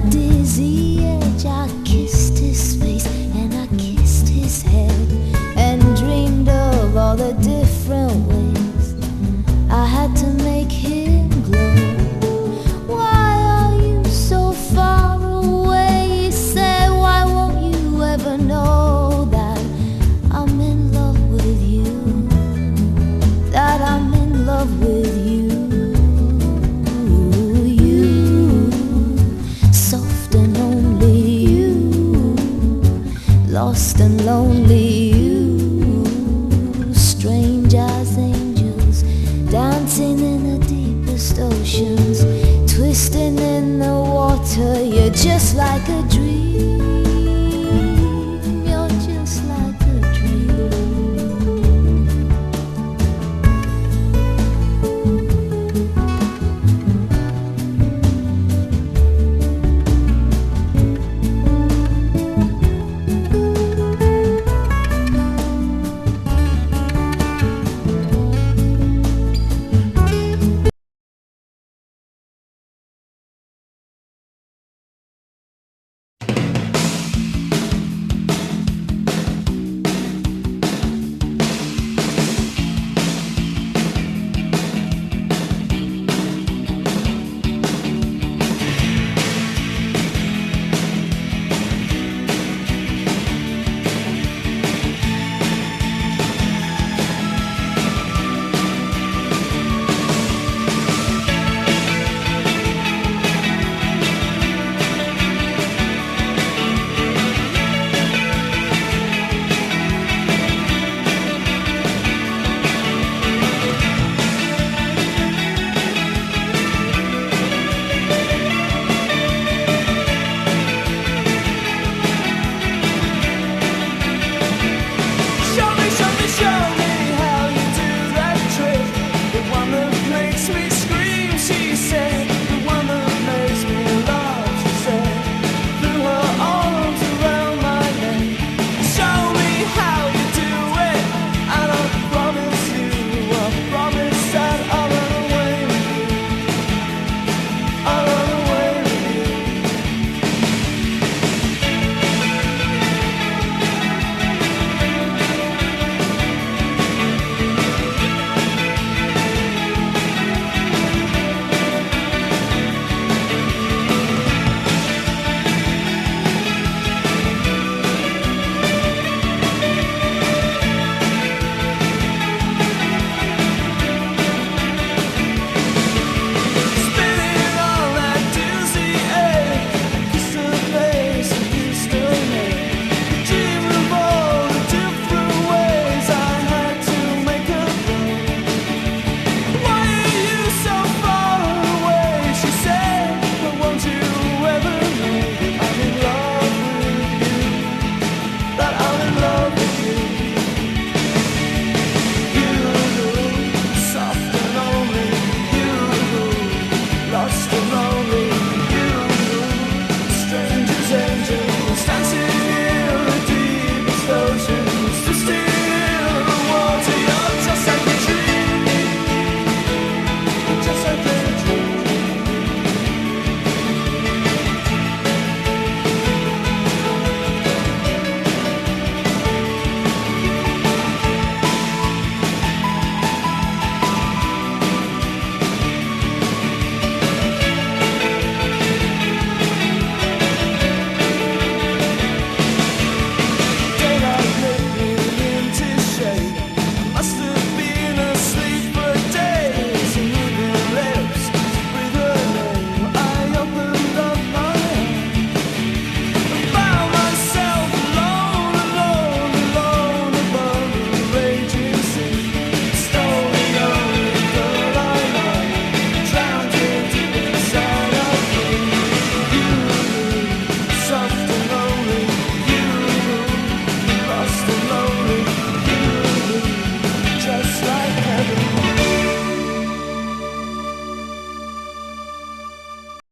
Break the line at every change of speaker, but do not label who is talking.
that dizzy edge, I kissed his face and I kissed his head, and dreamed of all the different ways I had to make him glow. Why are you so far away? He said, why won't you ever know that I'm in love with you, that I'm in love with you. Lost and lonely you, strange as angels, dancing in the deepest oceans, twisting in the water. You're just like a dream.